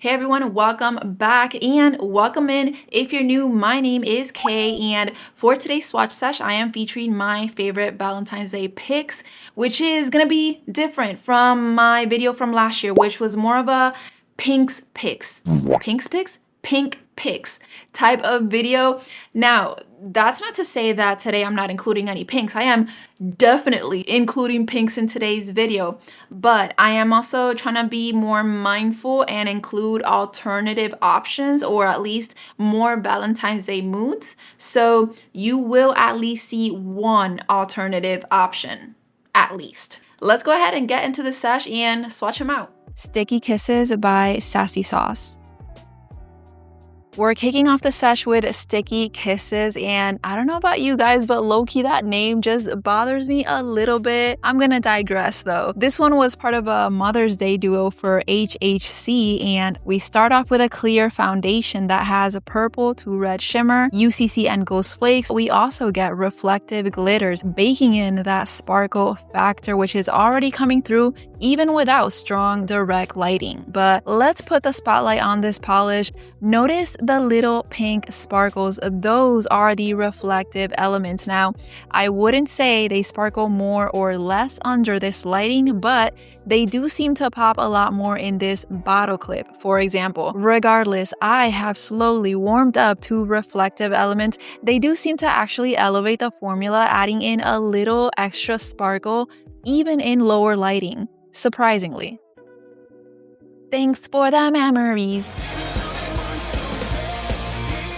Hey everyone, welcome back and welcome in. If you're new, my name is Kay, and for today's swatch sesh, I am featuring my favorite Valentine's Day picks, which is gonna be different from my video from last year, which was more of a pink picks type of video. Now, that's not to say that today I'm not including any pinks. I am definitely including pinks in today's video, but I am also trying to be more mindful and include alternative options, or at least more Valentine's Day moods. So you will at least see one alternative option, at least. Let's go ahead and get into the sesh and swatch them out. Sticky Kisses by Sassy Sauce. We're kicking off the sesh with Sticky Kisses, and I don't know about you guys, but low-key that name just bothers me a little bit. I'm gonna digress though. This one was part of a Mother's Day duo for HHC, and we start off with a clear foundation that has a purple to red shimmer, UCC and ghost flakes. We also get reflective glitters, baking in that sparkle factor, which is already coming through even without strong direct lighting. But let's put the spotlight on this polish. Notice the little pink sparkles. Those are the reflective elements. Now, I wouldn't say they sparkle more or less under this lighting, but they do seem to pop a lot more in this bottle clip, for example. Regardless, I have slowly warmed up to reflective elements. They do seem to actually elevate the formula, adding in a little extra sparkle, even in lower lighting, surprisingly. Thanks for the memories.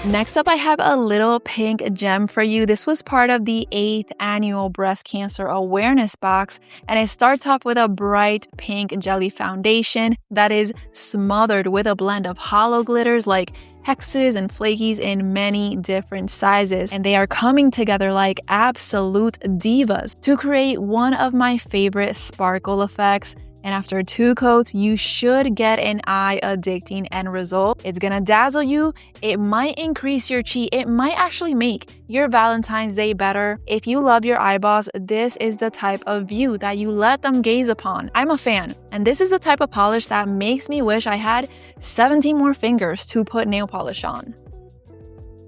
Next up, I have a little pink gem for you. This was part of the 8th annual breast cancer awareness box, and it starts off with a bright pink jelly foundation that is smothered with a blend of hollow glitters like hexes and flakies in many different sizes, and they are coming together like absolute divas to create one of my favorite sparkle effects. And after 2 coats, you should get an eye-addicting end result. It's gonna dazzle you, it might increase your chi, it might actually make your Valentine's Day better. If you love your eyeballs, this is the type of view that you let them gaze upon. I'm a fan, and this is the type of polish that makes me wish I had 17 more fingers to put nail polish on.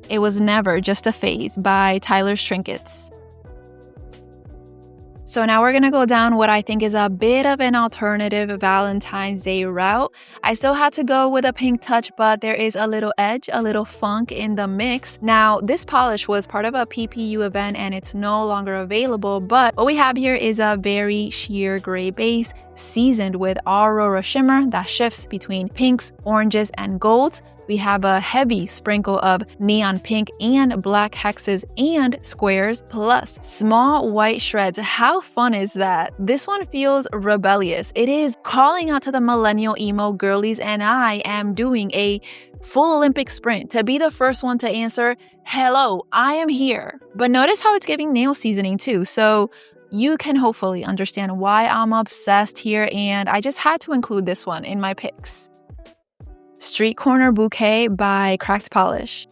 It Was Never Just a Phase by Tyler's Trinkets. So now we're gonna go down what I think is a bit of an alternative Valentine's Day route. I still had to go with a pink touch, but there is a little edge, a little funk in the mix. Now, this polish was part of a PPU event and it's no longer available, but what we have here is a very sheer gray base seasoned with Aurora shimmer that shifts between pinks, oranges, and golds. We have a heavy sprinkle of neon pink and black hexes and squares, plus small white shreds. How fun is that? This one feels rebellious. It is calling out to the millennial emo girlies, and I am doing a full Olympic sprint to be the first one to answer, "Hello, I am here." But notice how it's giving nail seasoning too, so you can hopefully understand why I'm obsessed here, and I just had to include this one in my picks. Street Corner Bouquet by Cracked Polish.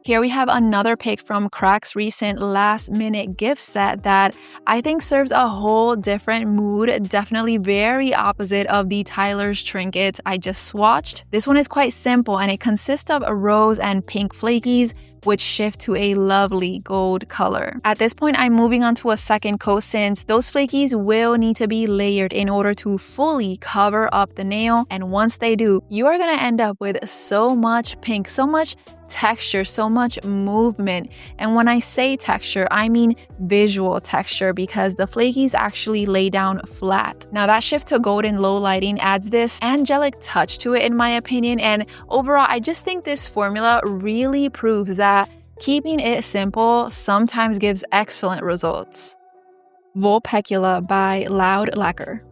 Here we have another pick from Crack's recent last-minute gift set that I think serves a whole different mood, definitely very opposite of the Tyler's Trinkets I just swatched. This one is quite simple, and it consists of rose and pink flakies, which shift to a lovely gold color. At this point, I'm moving on to a second coat since those flakies will need to be layered in order to fully cover up the nail. And once they do, you are gonna end up with so much pink, so much texture, so much movement. And when I say texture, I mean visual texture, because the flakies actually lay down flat. Now that shift to gold in low lighting adds this angelic touch to it, in my opinion. And overall, I just think this formula really proves that keeping it simple sometimes gives excellent results. Vulpecula by Lacquer.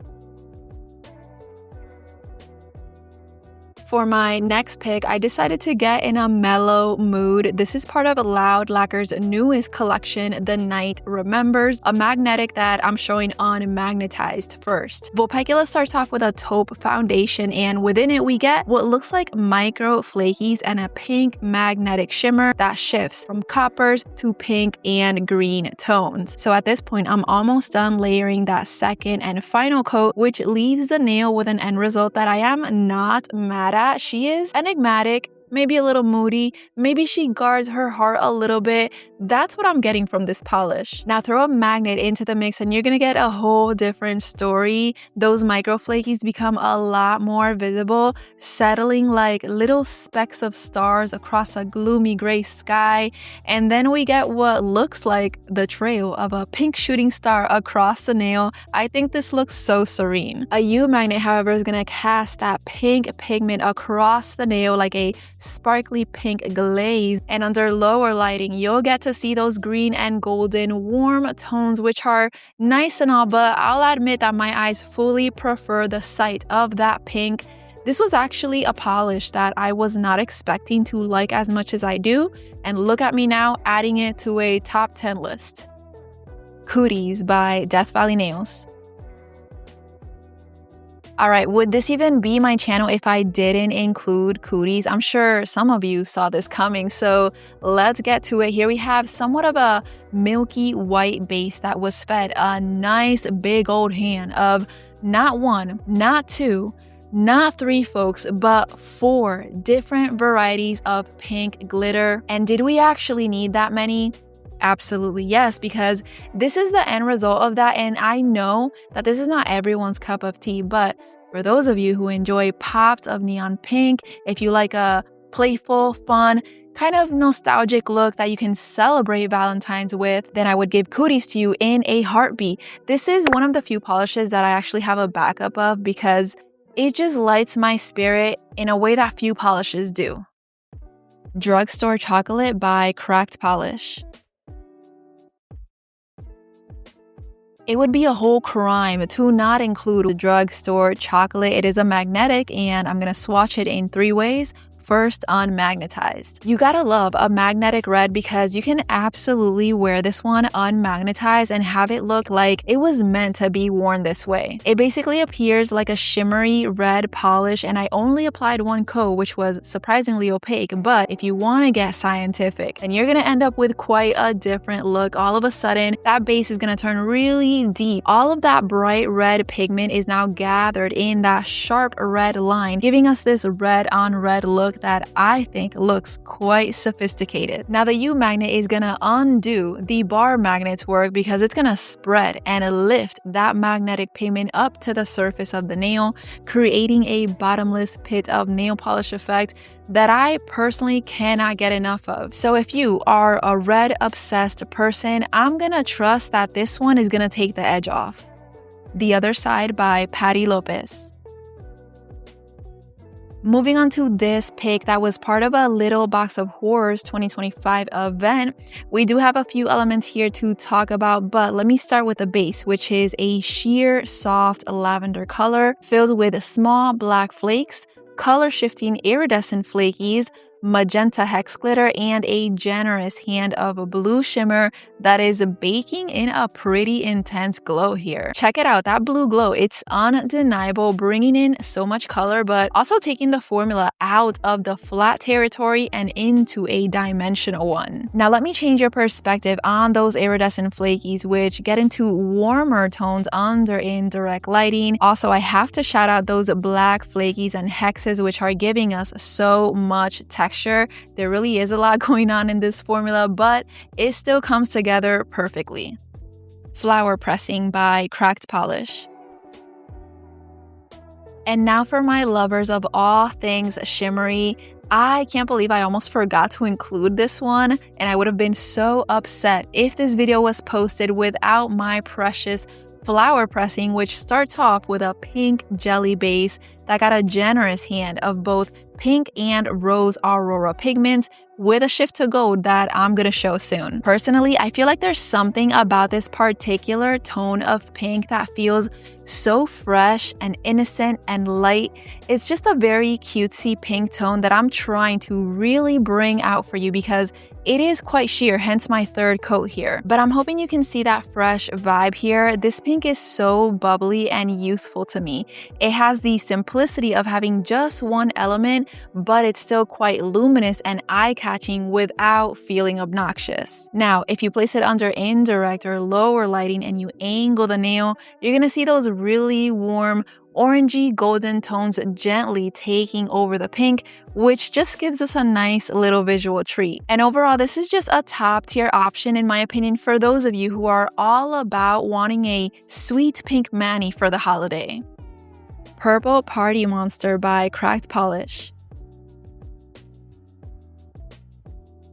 For my next pick, I decided to get in a mellow mood. This is part of Loud Lacquer's newest collection, The Night Remembers, a magnetic that I'm showing unmagnetized first. Vulpecula starts off with a taupe foundation, and within it we get what looks like micro flakies and a pink magnetic shimmer that shifts from coppers to pink and green tones. So at this point, I'm almost done layering that second and final coat, which leaves the nail with an end result that I am not mad at. She is enigmatic, maybe a little moody, maybe she guards her heart a little bit. That's what I'm getting from this polish. Now throw a magnet into the mix and you're gonna get a whole different story. Those micro flakies become a lot more visible, settling like little specks of stars across a gloomy gray sky. And then we get what looks like the trail of a pink shooting star across the nail. I think this looks so serene. A U magnet, however, is gonna cast that pink pigment across the nail like a sparkly pink glaze, and under lower lighting you'll get to see those green and golden warm tones, which are nice and all, but I'll admit that my eyes fully prefer the sight of that pink. This was actually a polish that I was not expecting to like as much as I do, and look at me now adding it to a top 10 list. Codez by Death Valley Nails. Alright, would this even be my channel if I didn't include Codez? I'm sure some of you saw this coming, so let's get to it. Here we have somewhat of a milky white base that was fed a nice big old hand of not one, not two, not three folks, but 4 different varieties of pink glitter. And did we actually need that many? Absolutely yes, because this is the end result of that, and I know that this is not everyone's cup of tea, but for those of you who enjoy pops of neon pink, if you like a playful, fun, kind of nostalgic look that you can celebrate Valentine's with, then I would give Codez to you in a heartbeat. This is one of the few polishes that I actually have a backup of because it just lights my spirit in a way that few polishes do. Drugstore Chocolate by Cracked Polish. It would be a whole crime to not include the drugstore chocolate. It is a magnetic, and I'm gonna swatch it in 3 ways. First, unmagnetized. You gotta love a magnetic red because you can absolutely wear this one unmagnetized and have it look like it was meant to be worn this way. It basically appears like a shimmery red polish, and I only applied 1 coat, which was surprisingly opaque, but if you want to get scientific, then you're gonna end up with quite a different look. All of a sudden, that base is gonna turn really deep. All of that bright red pigment is now gathered in that sharp red line, giving us this red on red look that I think looks quite sophisticated. Now the U magnet is gonna undo the bar magnet's work because it's gonna spread and lift that magnetic pigment up to the surface of the nail, creating a bottomless pit of nail polish effect that I personally cannot get enough of. So if you are a red obsessed person, I'm gonna trust that this one is gonna take the edge off. The Other Side by Patty Lopes. Moving on to this pick that was part of a Little Box of Horrors 2025 event, we do have a few elements here to talk about, but let me start with the base, which is a sheer soft lavender color filled with small black flakes, color shifting iridescent flakies, magenta hex glitter, and a generous hand of blue shimmer that is baking in a pretty intense glow here. Check it out, that blue glow, it's undeniable, bringing in so much color, but also taking the formula out of the flat territory and into a dimensional one. Now let me change your perspective on those iridescent flakies, which get into warmer tones under indirect lighting. Also, I have to shout out those black flakies and hexes, which are giving us so much texture. There really is a lot going on in this formula, but it still comes together perfectly. Flower Pressing by Cracked Polish. And now for my lovers of all things shimmery, I can't believe I almost forgot to include this one, and I would have been so upset if this video was posted without my precious Flower Pressing, which starts off with a pink jelly base that got a generous hand of both pink and rose aurora pigments with a shift to gold that I'm gonna show soon. Personally, I feel like there's something about this particular tone of pink that feels so fresh and innocent and light. It's just a very cutesy pink tone that I'm trying to really bring out for you because it is quite sheer, hence my third coat here. But I'm hoping you can see that fresh vibe here. This pink is so bubbly and youthful to me. It has the simplicity of having just one element, but it's still quite luminous and eye-catching without feeling obnoxious. Now, if you place it under indirect or lower lighting and you angle the nail, you're gonna see those really warm, orangey golden tones gently taking over the pink, which just gives us a nice little visual treat. And overall, this is just a top tier option in my opinion for those of you who are all about wanting a sweet pink mani for the holiday. Purple Party Monster by Cracked Polish.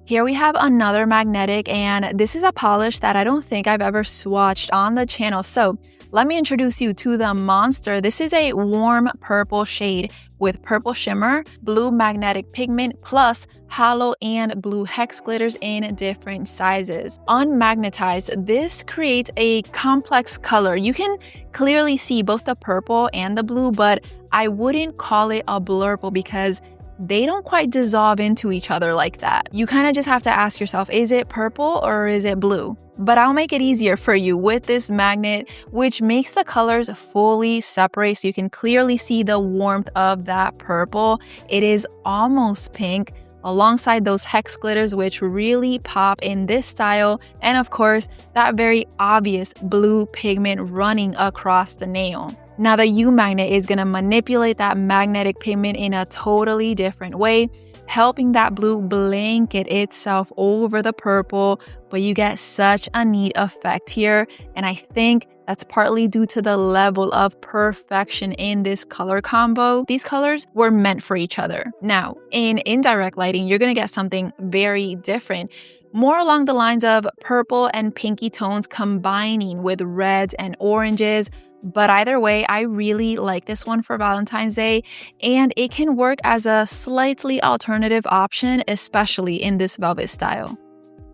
Here we have another magnetic, and this is a polish that I don't think I've ever swatched on the channel. So let me introduce you to the monster. This is a warm purple shade with purple shimmer, blue magnetic pigment, plus hollow and blue hex glitters in different sizes. Unmagnetized, this creates a complex color. You can clearly see both the purple and the blue, but I wouldn't call it a blurple because they don't quite dissolve into each other like that. You kind of just have to ask yourself, is it purple or is it blue? But I'll make it easier for you with this magnet, which makes the colors fully separate so you can clearly see the warmth of that purple. It is almost pink alongside those hex glitters, which really pop in this style, and of course that very obvious blue pigment running across the nail. Now the U magnet is going to manipulate that magnetic pigment in a totally different way, helping that blue blanket itself over the purple, but you get such a neat effect here, and I think that's partly due to the level of perfection in this color combo. These colors were meant for each other. Now, in indirect lighting, you're going to get something very different, more along the lines of purple and pinky tones combining with reds and oranges. But either way, I really like this one for Valentine's Day, and it can work as a slightly alternative option, especially in this velvet style.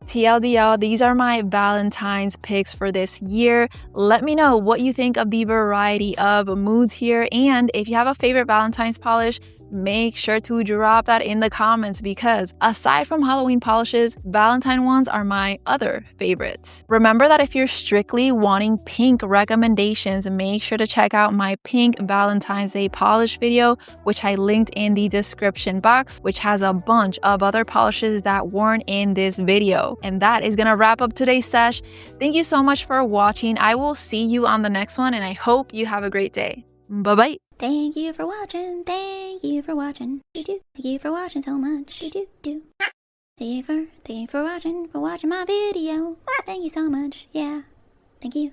TLDL, these are my Valentine's picks for this year. Let me know what you think of the variety of moods here, and if you have a favorite Valentine's polish, make sure to drop that in the comments because aside from Halloween polishes, Valentine ones are my other favorites. Remember that if you're strictly wanting pink recommendations, make sure to check out my pink Valentine's Day polish video, which I linked in the description box, which has a bunch of other polishes that weren't in this video. And that is gonna wrap up today's sesh. Thank you so much for watching. I will see you on the next one, and I hope you have a great day. Bye-bye. Thank you for watching. Thank you for watching. Thank you for watching so much. Thank you for watching my video. Thank you so much. Yeah. Thank you.